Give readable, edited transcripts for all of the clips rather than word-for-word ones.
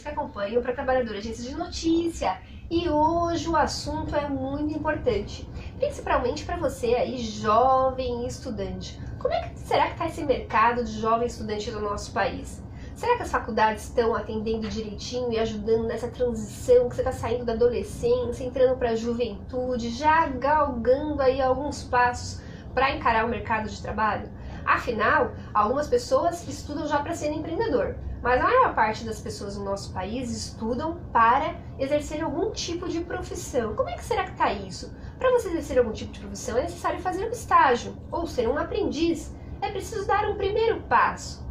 que acompanham para Trabalhadora Agência de Notícia. E hoje o assunto é muito importante, principalmente para você aí, jovem estudante. Como é que será que está esse mercado de jovem estudante no nosso país? Será que as faculdades estão atendendo direitinho e ajudando nessa transição que você está saindo da adolescência, entrando para a juventude, já galgando aí alguns passos para encarar o mercado de trabalho? Afinal, algumas pessoas estudam já para ser empreendedor, mas a maior parte das pessoas no nosso país estudam para exercer algum tipo de profissão. Como é que será que está isso? Para você exercer algum tipo de profissão é necessário fazer um estágio ou ser um aprendiz. É preciso dar um primeiro passo.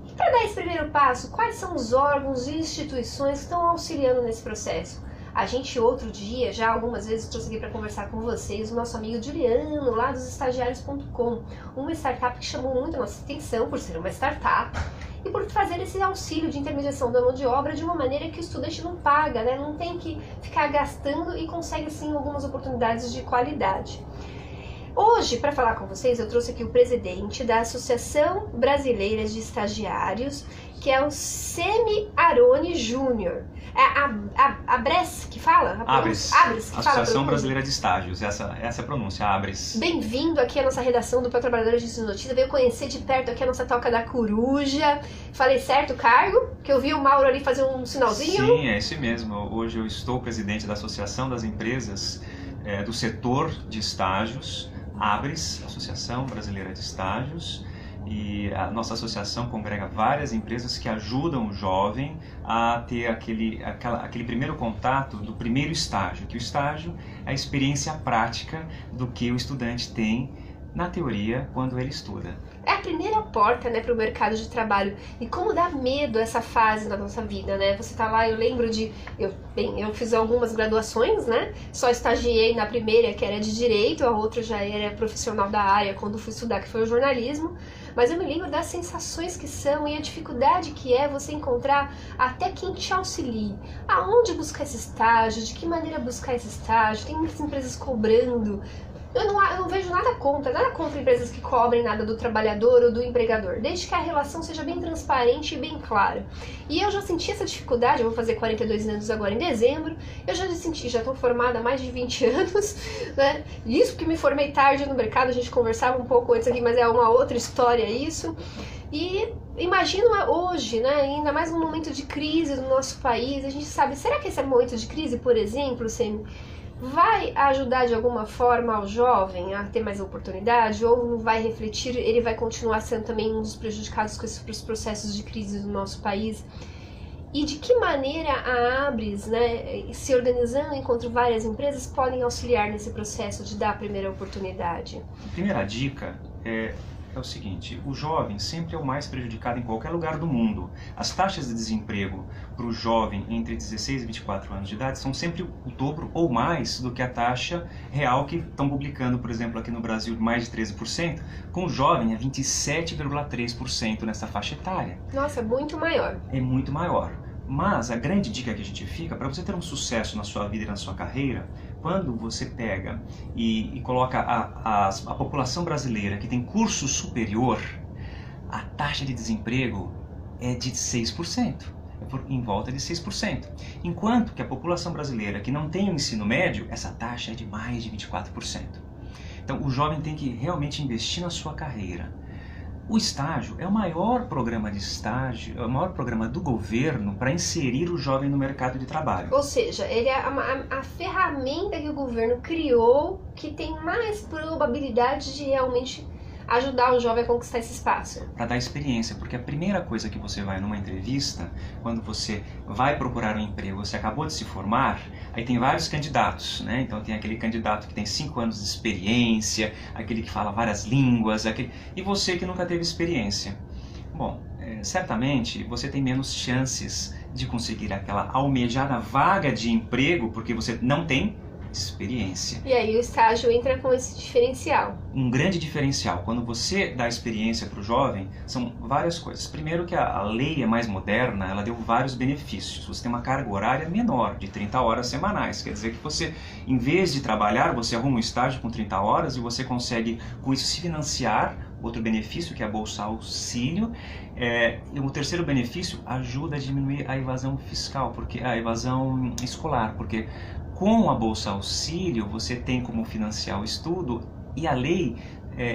E para dar esse primeiro passo, quais são os órgãos e instituições que estão auxiliando nesse processo? A gente outro dia, já algumas vezes trouxe aqui para conversar com vocês, o nosso amigo Juliano, lá dos estagiários.com, uma startup que chamou muito a nossa atenção por ser uma startup e por fazer esse auxílio de intermediação da mão de obra de uma maneira que o estudante não paga, né? Não tem que ficar gastando e consegue sim algumas oportunidades de qualidade. Hoje, para falar com vocês, eu trouxe aqui o presidente da Associação Brasileira de Estagiários, que é o Semi Aroni Júnior. É a ABRES que fala? ABRES. ABRES que Associação Brasileira de Estágios, essa é a pronúncia, ABRES. Bem-vindo aqui à nossa redação do Trabalhadora de Notícia, veio conhecer de perto aqui a nossa Toca da Coruja. Falei certo o cargo? Que eu vi o Mauro ali fazer um sinalzinho. Sim, é esse mesmo. Hoje eu estou presidente da Associação das Empresas do Setor de Estágios, ABRES, Associação Brasileira de Estágios, e a nossa associação congrega várias empresas que ajudam o jovem a ter aquele primeiro contato do primeiro estágio, que o estágio é a experiência prática do que o estudante tem na teoria quando ele estuda. É a primeira porta, né, para o mercado de trabalho. E como dá medo essa fase na nossa vida, né? Você tá lá, eu lembro de... Eu fiz algumas graduações, né? Só estagiei na primeira, que era de Direito, a outra já era profissional da área quando fui estudar, que foi o jornalismo. Mas eu me lembro das sensações que são e a dificuldade que é você encontrar até quem te auxilie. Aonde buscar esse estágio, de que maneira buscar esse estágio, tem muitas empresas cobrando. Eu não vejo nada contra empresas que cobrem nada do trabalhador ou do empregador, desde que a relação seja bem transparente e bem clara. E eu já senti essa dificuldade, eu vou fazer 42 anos agora em dezembro, eu já estou formada há mais de 20 anos, né? Isso porque me formei tarde no mercado, a gente conversava um pouco antes aqui, mas é uma outra história isso. E imagino hoje, né, ainda mais num momento de crise do nosso país, a gente sabe, será que esse momento de crise, por exemplo, vai ajudar de alguma forma ao jovem a ter mais oportunidade ou não vai refletir, ele vai continuar sendo também um dos prejudicados com esses processos de crise do nosso país? E de que maneira a ABRES, né, se organizando enquanto várias empresas, podem auxiliar nesse processo de dar a primeira oportunidade? A primeira dica é o seguinte: o jovem sempre é o mais prejudicado em qualquer lugar do mundo. As taxas de desemprego para o jovem entre 16 e 24 anos de idade são sempre o dobro ou mais do que a taxa real que estão publicando, por exemplo, aqui no Brasil, mais de 13%, com o jovem é 27,3% nessa faixa etária. Nossa, é muito maior. É muito maior. Mas a grande dica que a gente fica, para você ter um sucesso na sua vida e na sua carreira, quando você pega e coloca a população brasileira que tem curso superior, a taxa de desemprego é de 6%, em volta de 6%. Enquanto que a população brasileira que não tem o ensino médio, essa taxa é de mais de 24%. Então o jovem tem que realmente investir na sua carreira. O estágio é o maior programa de estágio, é o maior programa do governo para inserir o jovem no mercado de trabalho. Ou seja, ele é a ferramenta que o governo criou que tem mais probabilidade de realmente ajudar o jovem a conquistar esse espaço. Para dar experiência, porque a primeira coisa que você vai numa entrevista, quando você vai procurar um emprego, você acabou de se formar, aí tem vários candidatos, né? Então tem aquele candidato que tem 5 anos de experiência, aquele que fala várias línguas, e você que nunca teve experiência. Bom, certamente você tem menos chances de conseguir aquela almejada vaga de emprego, porque você não tem experiência. E aí o estágio entra com esse diferencial. Um grande diferencial. Quando você dá experiência para o jovem, são várias coisas. Primeiro que a lei é mais moderna, ela deu vários benefícios. Você tem uma carga horária menor, de 30 horas semanais. Quer dizer que você, em vez de trabalhar, você arruma um estágio com 30 horas e você consegue, com isso, se financiar outro benefício que é a Bolsa Auxílio. E o terceiro benefício ajuda a diminuir a evasão fiscal, porque a evasão escolar, porque com a Bolsa Auxílio você tem como financiar o estudo e a lei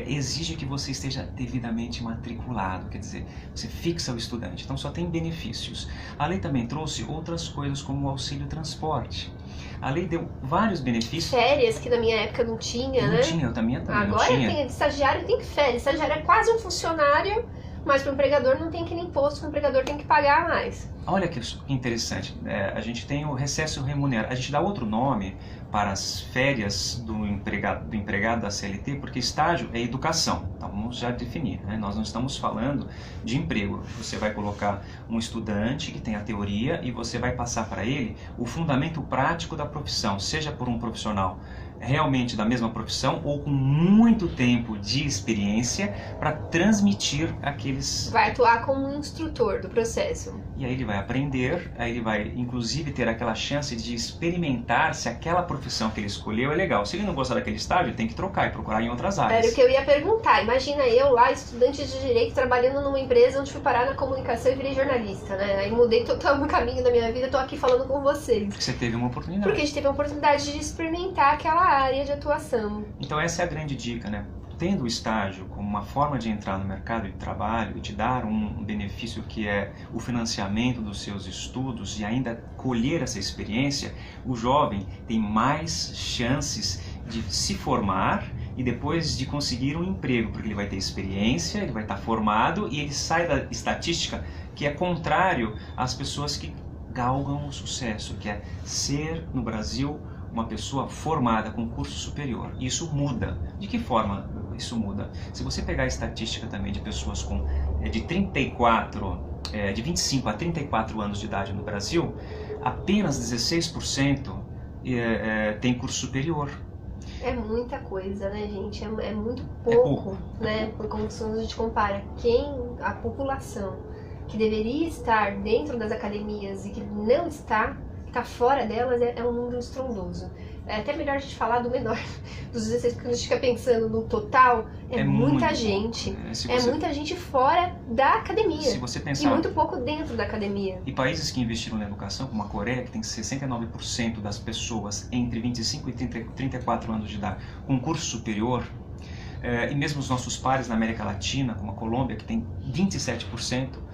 exige que você esteja devidamente matriculado, quer dizer, você fixa o estudante, então só tem benefícios. A lei também trouxe outras coisas como o auxílio transporte. A lei deu vários benefícios. Férias, que na minha época não tinha, né? Não tinha, eu também Agora não tinha. Tem estagiário, tem férias. Estagiário é quase um funcionário, mas para o empregador não tem aquele imposto que o empregador tem que pagar mais. Olha que interessante, a gente tem o recesso remunerado, a gente dá outro nome para as férias do empregado da CLT, porque estágio é educação, então vamos já definir, né? Nós não estamos falando de emprego, você vai colocar um estudante que tem a teoria e você vai passar para ele o fundamento prático da profissão, seja por um profissional realmente da mesma profissão ou com muito tempo de experiência para transmitir aqueles... Vai atuar como um instrutor do processo. E aí ele vai aprender, aí ele vai inclusive ter aquela chance de experimentar se aquela profissão que ele escolheu é legal. Se ele não gostar daquele estágio, ele tem que trocar e procurar em outras áreas. Era o que eu ia perguntar. Imagina eu lá, estudante de Direito, trabalhando numa empresa onde fui parar na comunicação e virei jornalista, né? Aí mudei total o caminho da minha vida, tô aqui falando com vocês. Porque você teve uma oportunidade. Porque a gente teve a oportunidade de experimentar aquela área de atuação. Então essa é a grande dica, né? Tendo o estágio como uma forma de entrar no mercado de trabalho e te dar um benefício que é o financiamento dos seus estudos e ainda colher essa experiência, o jovem tem mais chances de se formar e depois de conseguir um emprego, porque ele vai ter experiência, ele vai estar formado e ele sai da estatística que é contrário às pessoas que galgam o sucesso, que é ser no Brasil uma pessoa formada com curso superior. Isso muda. De que forma isso muda? Se você pegar a estatística também de pessoas com de 25 a 34 anos de idade no Brasil, apenas 16% tem curso superior. É muita coisa, né, gente? É muito pouco, né? Por como a gente compara a população que deveria estar dentro das academias e que não está fora delas, é um número estrondoso. É até melhor a gente falar do menor, dos 16, porque a gente fica pensando no total, é muita gente. Muita gente fora da academia. Se você pensar, e muito pouco dentro da academia. E países que investiram na educação, como a Coreia, que tem 69% das pessoas entre 25 e 34 anos de idade com curso superior, e mesmo os nossos pares na América Latina, como a Colômbia, que tem 27%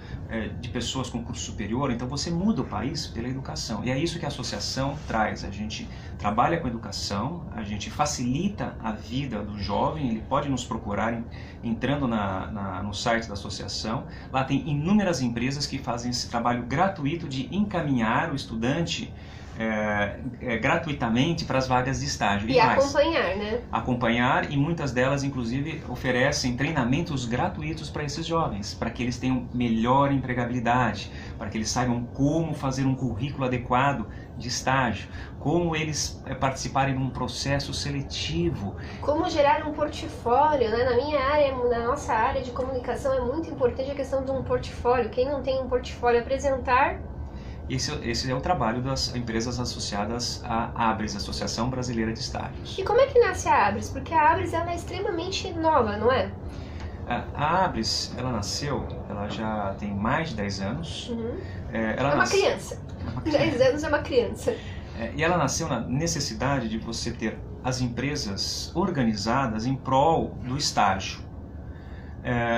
de pessoas com curso superior, então você muda o país pela educação. E é isso que a associação traz. A gente trabalha com educação, a gente facilita a vida do jovem, ele pode nos procurar entrando no site da associação. Lá tem inúmeras empresas que fazem esse trabalho gratuito de encaminhar o estudante gratuitamente para as vagas de estágio. E acompanhar, né? Acompanhar, e muitas delas, inclusive, oferecem treinamentos gratuitos para esses jovens, para que eles tenham melhor empregabilidade, para que eles saibam como fazer um currículo adequado de estágio, como eles participarem de um processo seletivo. Como gerar um portfólio, né? Na nossa área de comunicação é muito importante a questão de um portfólio. Quem não tem um portfólio a apresentar... Esse é o trabalho das empresas associadas à ABRES, Associação Brasileira de Estágios. E como é que nasce a ABRES? Porque a ABRES ela é extremamente nova, não é? A ABRES, ela já tem mais de 10 anos. Uhum. Uma criança. 10 anos é uma criança. E ela nasceu na necessidade de você ter as empresas organizadas em prol do estágio.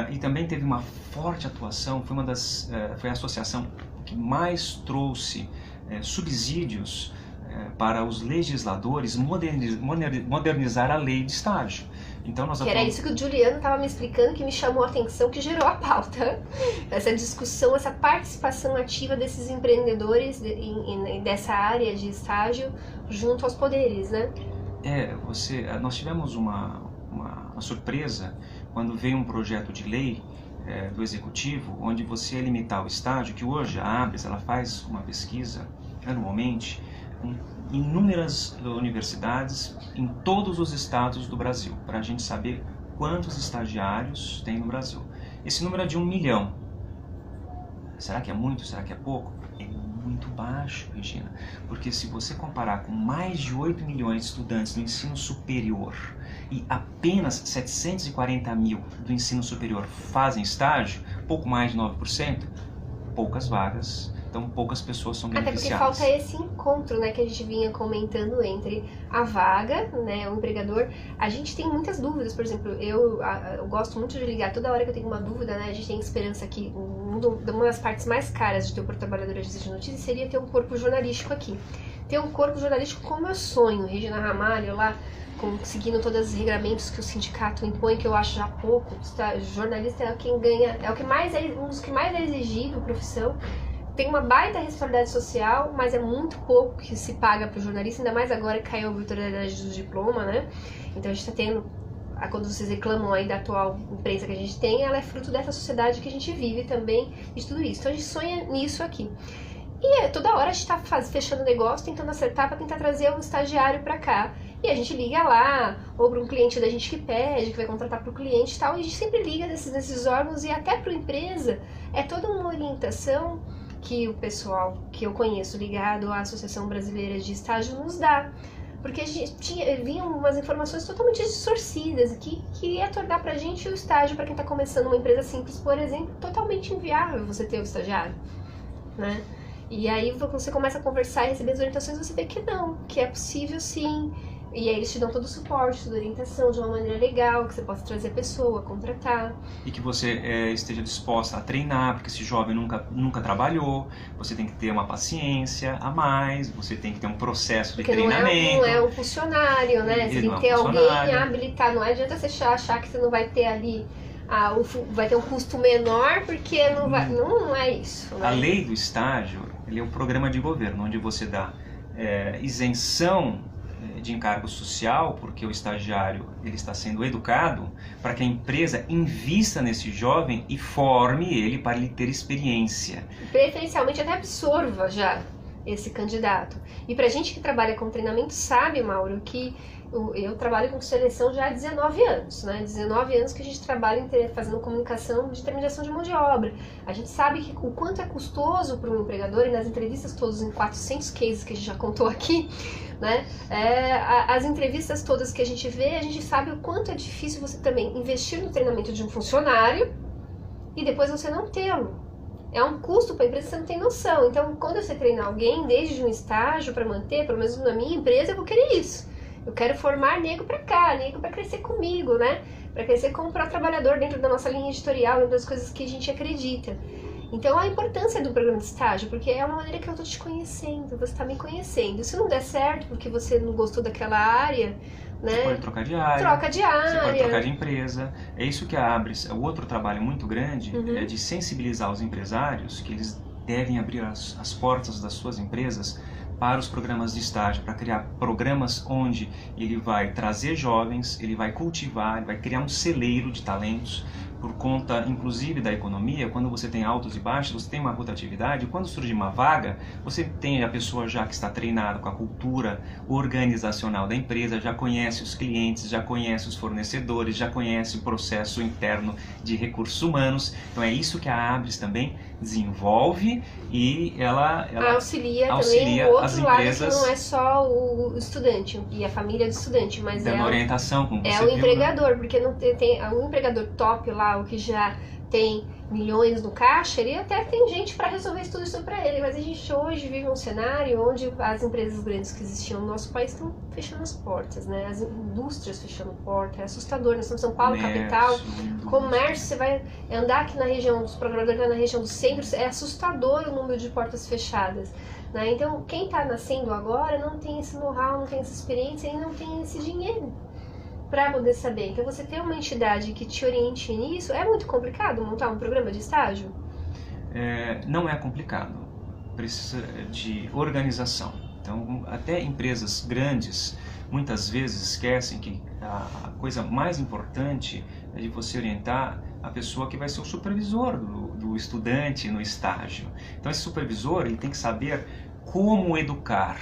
E também teve uma forte atuação, foi a associação que mais trouxe subsídios para os legisladores modernizar a lei de estágio. Então, era isso que o Juliano estava me explicando, que me chamou a atenção, que gerou a pauta. Essa discussão, essa participação ativa desses empreendedores dessa área de estágio junto aos poderes, né? Nós tivemos uma surpresa quando veio um projeto de lei do Executivo, onde você ia limitar o estágio, que hoje a ABRES ela faz uma pesquisa anualmente com inúmeras universidades em todos os estados do Brasil, para a gente saber quantos estagiários tem no Brasil. Esse número é de 1 milhão. Será que é muito? Será que é pouco? É muito baixo, Regina, porque se você comparar com mais de 8 milhões de estudantes do ensino superior e apenas 740 mil do ensino superior fazem estágio, pouco mais de 9%, poucas vagas, então poucas pessoas são beneficiadas. Até porque falta esse encontro, né, que a gente vinha comentando entre a vaga, né, o empregador. A gente tem muitas dúvidas, por exemplo, eu gosto muito de ligar toda hora que eu tenho uma dúvida, né, a gente tem esperança aqui, uma das partes mais caras de ter por trabalhador agência de notícias seria ter um corpo jornalístico aqui. Ter um corpo jornalístico como eu sonho, Regina Ramalho lá, seguindo todos os regramentos que o sindicato impõe, que eu acho já pouco. Jornalista é quem ganha, é o que mais um dos que mais é exigido, profissão. Tem uma baita responsabilidade social, mas é muito pouco que se paga para o jornalista, ainda mais agora que caiu a obrigatoriedade do diploma, né? Então a gente está tendo, quando vocês reclamam aí da atual imprensa que a gente tem, ela é fruto dessa sociedade que a gente vive também, de tudo isso. Então a gente sonha nisso aqui. E toda hora a gente está fechando negócio, tentando acertar para tentar trazer um estagiário para cá. E a gente liga lá, ou para um cliente da gente que pede, que vai contratar para o cliente e tal, e a gente sempre liga nesses órgãos e até para a empresa. É toda uma orientação que o pessoal que eu conheço ligado à Associação Brasileira de Estágio nos dá. Porque a gente vinham umas informações totalmente distorcidas que ia tornar pra gente o estágio, para quem está começando uma empresa simples, por exemplo, totalmente inviável você ter o estagiário, né? E aí você começa a conversar e receber as orientações, você vê que não, que é possível sim. E aí eles te dão todo o suporte, toda a orientação de uma maneira legal, que você possa trazer a pessoa, contratar. E que você esteja disposta a treinar, porque esse jovem nunca trabalhou, você tem que ter uma paciência a mais, você tem que ter um processo de treinamento. Não é um funcionário, né? Você tem que ter alguém habilitado, não adianta você achar que você não vai ter ali, vai ter um custo menor, porque não é isso. Né? A lei do estágio, ele é um programa de governo, onde você dá isenção de encargo social, porque o estagiário ele está sendo educado para que a empresa invista nesse jovem e forme ele para ele ter experiência. Preferencialmente até absorva já esse candidato. E pra gente que trabalha com treinamento sabe, Mauro, que eu trabalho com seleção já há 19 anos, né? 19 anos que a gente trabalha fazendo comunicação de intermediação de mão de obra. A gente sabe que o quanto é custoso para um empregador, e nas entrevistas todas, em 400 cases que a gente já contou aqui, né? As entrevistas todas que a gente vê, a gente sabe o quanto é difícil você também investir no treinamento de um funcionário e depois você não tê-lo. É um custo para a empresa, você não tem noção. Então, quando você treina alguém, desde um estágio para manter, pelo menos na minha empresa, eu vou querer isso. Eu quero formar nego para cá, nego para crescer comigo, né? Para crescer como trabalhador dentro da nossa linha editorial, dentro das coisas que a gente acredita. Então, a importância do programa de estágio, porque é uma maneira que eu estou te conhecendo, você está me conhecendo. Se não der certo porque você não gostou daquela área, né? Você pode trocar de área. Troca de área. Você pode trocar de empresa. É isso que a Abris, o outro trabalho muito grande, é de sensibilizar os empresários que eles devem abrir as portas das suas empresas para os programas de estágio, para criar programas onde ele vai trazer jovens, ele vai cultivar, ele vai criar um celeiro de talentos, por conta, inclusive, da economia. Quando você tem altos e baixos, você tem uma rotatividade. Quando surge uma vaga, você tem a pessoa já que está treinada com a cultura organizacional da empresa, já conhece os clientes, já conhece os fornecedores, já conhece o processo interno de recursos humanos. Então é isso que a Abris também desenvolve e ela auxilia também o outro lado, que não é só o estudante e a família do estudante, mas dando orientação, como você o viu, empregador, né? Porque não tem um empregador top lá, o que já tem milhões no caixa, ele até tem gente para resolver tudo isso para ele, mas a gente hoje vive um cenário onde as empresas grandes que existiam no nosso país estão fechando as portas, né? As indústrias fechando portas, é assustador. Nós estamos em São Paulo, capital, comércio, você vai andar aqui na região, os programadores na região do centro, é assustador o número de portas fechadas, né? Então, quem está nascendo agora não tem esse know-how, não tem essa experiência e não tem esse dinheiro para poder saber. Então, você ter uma entidade que te oriente nisso, é muito complicado montar um programa de estágio? Não é complicado, precisa de organização. Então, até empresas grandes muitas vezes esquecem que a coisa mais importante é de você orientar a pessoa que vai ser o supervisor do estudante no estágio. Então, esse supervisor ele tem que saber como educar.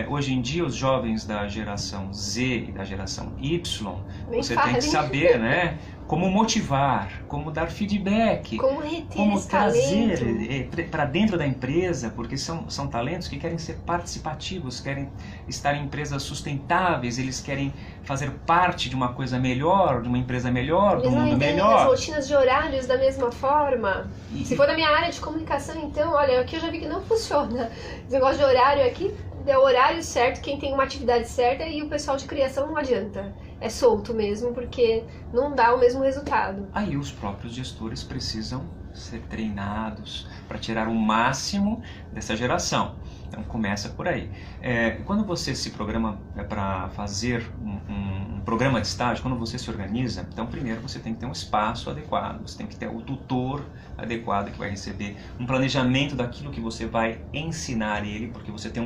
Hoje em dia, os jovens da geração Z e da geração Y, Nem você fala, tem que hein? saber, né? Como motivar, como dar feedback, Como reter como esse trazer talento. para dentro da empresa, porque são talentos que querem ser participativos, querem estar em empresas sustentáveis, eles querem fazer parte de uma coisa melhor, de uma empresa melhor, Eles do não mundo entendem as melhor. rotinas de horários da mesma forma. E- Se for da minha área de comunicação, então, olha, aqui eu já vi que não funciona. Esse negócio de horário aqui é o horário certo, quem tem uma atividade certa, e o pessoal de criação não adianta. É solto mesmo, porque não dá o mesmo resultado. Aí os próprios gestores precisam ser treinados para tirar o máximo dessa geração. Então começa por aí. Quando você se programa para fazer um programa de estágio, quando você se organiza, então primeiro você tem que ter um espaço adequado, você tem que ter o tutor adequado que vai receber um planejamento daquilo que você vai ensinar ele, porque você tem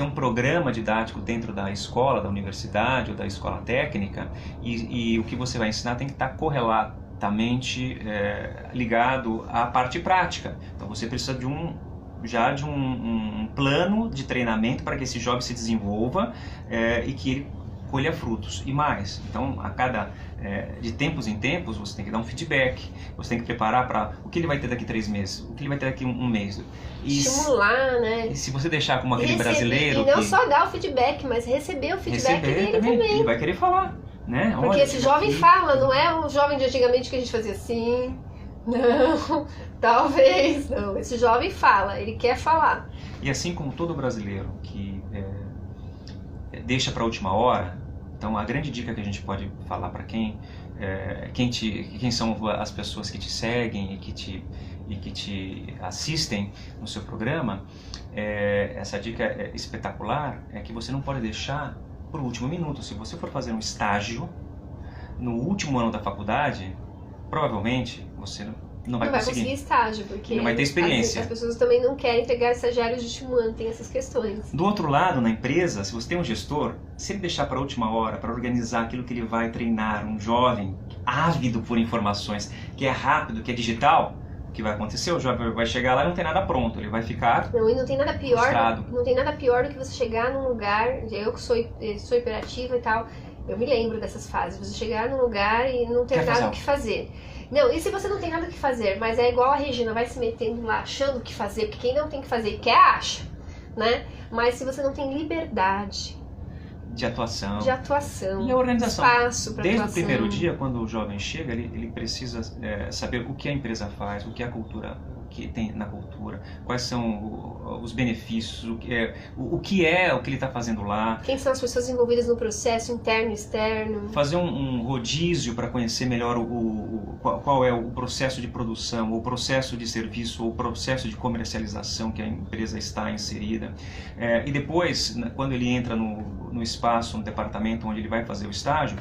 um programa didático dentro da escola, da universidade ou da escola técnica, e o que você vai ensinar tem que estar correlatamente ligado à parte prática. Então você precisa de um plano de treinamento para que esse jovem se desenvolva e que ele colha frutos e mais. Então, de tempos em tempos, você tem que dar um feedback, você tem que preparar para o que ele vai ter daqui 3 meses, o que ele vai ter daqui um mês. Estimular, né? E se você deixar como aquele brasileiro... E não só dar o feedback, mas receber o feedback dele também. Ele vai querer falar, né? Porque Olha, esse jovem aqui. fala, não é um jovem de antigamente que a gente fazia assim. Não, talvez não. Esse jovem fala, ele quer falar. E assim como todo brasileiro que deixa para a última hora, então a grande dica que a gente pode falar para quem são as pessoas que te seguem e que te assistem no seu programa, essa dica espetacular é que você não pode deixar para o último minuto. Se você for fazer um estágio no último ano da faculdade, provavelmente você não vai conseguir estágio, porque não vai ter experiência. As pessoas também não querem pegar estagiários de último ano, tem essas questões. Do outro lado, na empresa, se você tem um gestor, se ele deixar para a última hora para organizar aquilo que ele vai treinar, um jovem ávido por informações, que é rápido, que é digital, o que vai acontecer? O jovem vai chegar lá e não tem nada pronto, ele vai ficar Não, e não tem nada pior, frustrado. não tem nada pior do que você chegar num lugar, eu que sou hiperativa e tal, eu me lembro dessas fases, você chegar num lugar e não ter nada o que fazer. Não, e se você não tem nada o que fazer, mas é igual a Regina, vai se metendo lá achando o que fazer, porque quem não tem o que fazer quer, acha, né? Mas se você não tem liberdade de atuação e a organização, espaço para desde atuação. o primeiro dia, quando o jovem chega, ele precisa saber o que a empresa faz, o que a cultura, o que tem na cultura, quais são os benefícios, o que ele está fazendo lá. Quem são as pessoas envolvidas no processo interno e externo. Fazer um rodízio para conhecer melhor qual é o processo de produção, o processo de serviço, ou o processo de comercialização que a empresa está inserida. E depois, quando ele entra no espaço, no departamento onde ele vai fazer o estágio,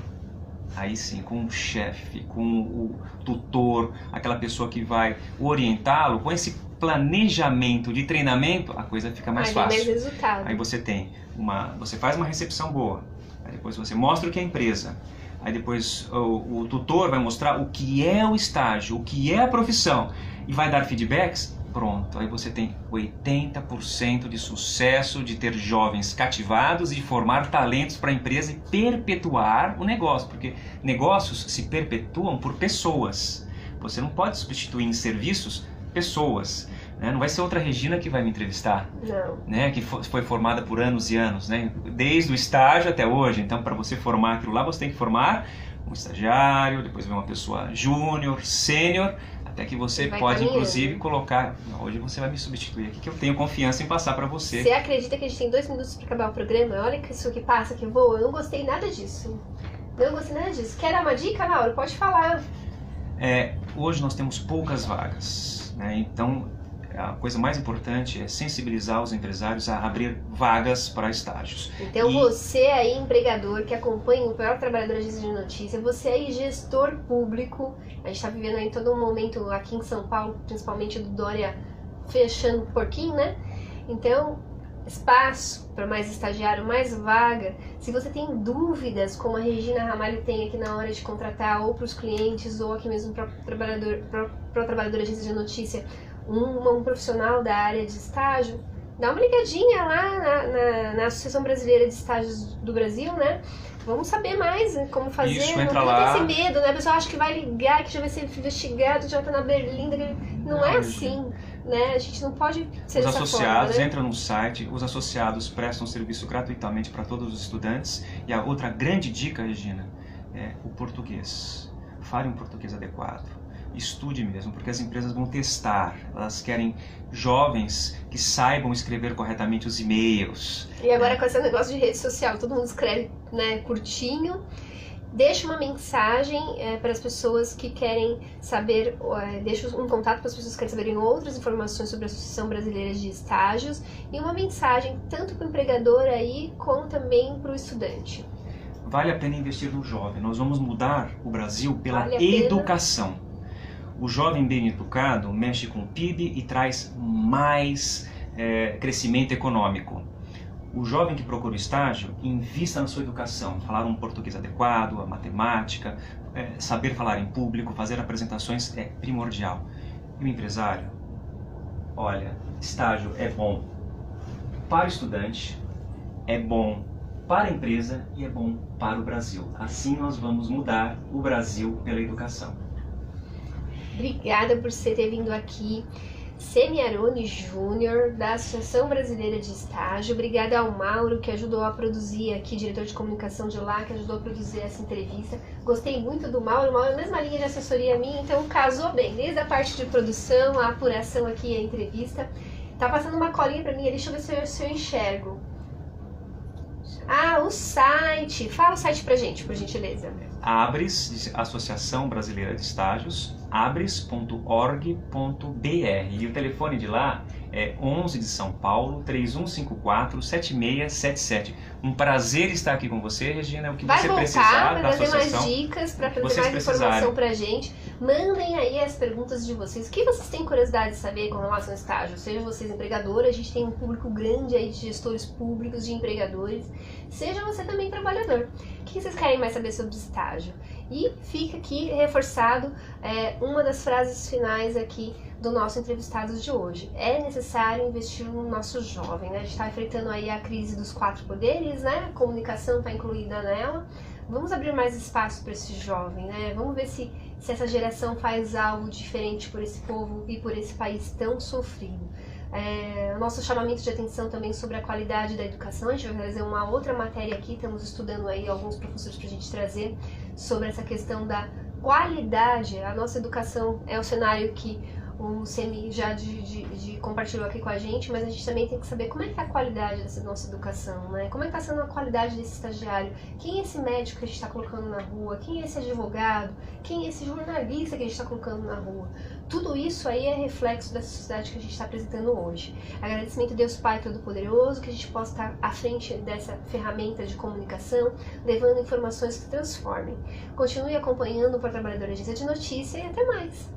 aí sim, com o chefe, com o tutor, aquela pessoa que vai orientá-lo, com esse planejamento de treinamento, a coisa fica mais fácil. Mais resultado. Aí você faz uma recepção boa, aí depois você mostra o que é a empresa, aí depois o tutor vai mostrar o que é o estágio, o que é a profissão, e vai dar feedbacks. Pronto, aí você tem 80% de sucesso de ter jovens cativados e de formar talentos para a empresa e perpetuar o negócio, porque negócios se perpetuam por pessoas. Você não pode substituir em serviços pessoas, né? Não vai ser outra Regina que vai me entrevistar, Não. né? Que foi formada por anos e anos, né? Desde o estágio até hoje. Então, para você formar aquilo lá, você tem que formar um estagiário, depois vem uma pessoa júnior, sênior, até que você pode, inclusive, colocar... Hoje você vai me substituir aqui, que eu tenho confiança em passar para você. Você acredita que a gente tem 2 minutos para acabar o programa? Olha que isso que passa, que voa. Eu não gostei nada disso. Quer dar uma dica, Mauro? Pode falar. Hoje nós temos poucas vagas, né? Então, a coisa mais importante é sensibilizar os empresários a abrir vagas para estágios. Então você aí, empregador, que acompanha o próprio Trabalhador Agência de Notícia, você aí, gestor público, a gente está vivendo aí todo um momento aqui em São Paulo, principalmente do Dória fechando um pouquinho, né? Então, espaço para mais estagiário, mais vaga. Se você tem dúvidas, como a Regina Ramalho tem aqui na hora de contratar, ou para os clientes, ou aqui mesmo para o Trabalhador Agência de Notícia, um profissional da área de estágio, dá uma ligadinha lá na Associação Brasileira de Estágios do Brasil, né? Vamos saber mais como fazer. Isso, não entra tem lá. esse medo, né? A pessoa acha que vai ligar, que já vai ser investigado, já tá na berlinda. Não é assim, né? A gente não pode ser Os dessa associados forma, né? entram no site, os associados prestam serviço gratuitamente para todos os estudantes. E a outra grande dica, Regina, é o português. Fale um português adequado. Estude mesmo, porque as empresas vão testar. Elas querem jovens que saibam escrever corretamente os e-mails. E agora com esse negócio de rede social, todo mundo escreve, né, curtinho. Deixa uma mensagem para as pessoas que querem saber, deixa um contato para as pessoas que querem saberem outras informações sobre a Associação Brasileira de Estágios e uma mensagem tanto para o empregador aí, como também para o estudante. Vale a pena investir no jovem. Nós vamos mudar o Brasil pela Vale a pena. educação. O jovem bem educado mexe com o PIB e traz mais crescimento econômico. O jovem que procura o estágio, invista na sua educação. Falar um português adequado, a matemática, saber falar em público, fazer apresentações é primordial. E o empresário? Olha, estágio é bom para o estudante, é bom para a empresa e é bom para o Brasil. Assim nós vamos mudar o Brasil pela educação. Obrigada por você ter vindo aqui. Semiarone Júnior, da Associação Brasileira de Estágio. Obrigada ao Mauro, que ajudou a produzir aqui, diretor de comunicação de lá, que ajudou a produzir essa entrevista. Gostei muito do Mauro. O Mauro é a mesma linha de assessoria minha, então casou bem. Desde a parte de produção, a apuração aqui, a entrevista. Tá passando uma colinha pra mim ali, deixa eu ver se eu enxergo. Ah, o site. Fala o site pra gente, por gentileza. ABRES, Associação Brasileira de Estágios, abres.org.br. E o telefone de lá é 11 de São Paulo, 3154-7677. Um prazer estar aqui com você, Regina. O que você precisar da associação. Vai trazer mais dicas, para trazer mais informação pra gente. Mandem aí as perguntas de vocês. O que vocês têm curiosidade de saber com relação ao estágio? Seja vocês empregadores, a gente tem um público grande aí de gestores públicos, de empregadores. Seja você também trabalhador. O que vocês querem mais saber sobre estágio? E fica aqui reforçado uma das frases finais aqui do nosso entrevistado de hoje. É necessário investir no nosso jovem, né? A gente está enfrentando aí a crise dos 4 poderes, né? A comunicação está incluída nela. Vamos abrir mais espaço para esse jovem, né? Vamos ver se essa geração faz algo diferente por esse povo e por esse país tão sofrido. O nosso chamamento de atenção também sobre a qualidade da educação. A gente vai trazer uma outra matéria aqui, estamos estudando aí alguns professores para a gente trazer sobre essa questão da qualidade. A nossa educação é o cenário que o Semi já compartilhou aqui com a gente, mas a gente também tem que saber como é que está a qualidade dessa nossa educação, né? Como é que está sendo a qualidade desse estagiário? Quem é esse médico que a gente está colocando na rua? Quem é esse advogado? Quem é esse jornalista que a gente está colocando na rua? Tudo isso aí é reflexo dessa sociedade que a gente está apresentando hoje. Agradecimento a Deus Pai Todo-Poderoso, que a gente possa estar à frente dessa ferramenta de comunicação, levando informações que transformem. Continue acompanhando o Porta Trabalhador Agência de Notícia e até mais!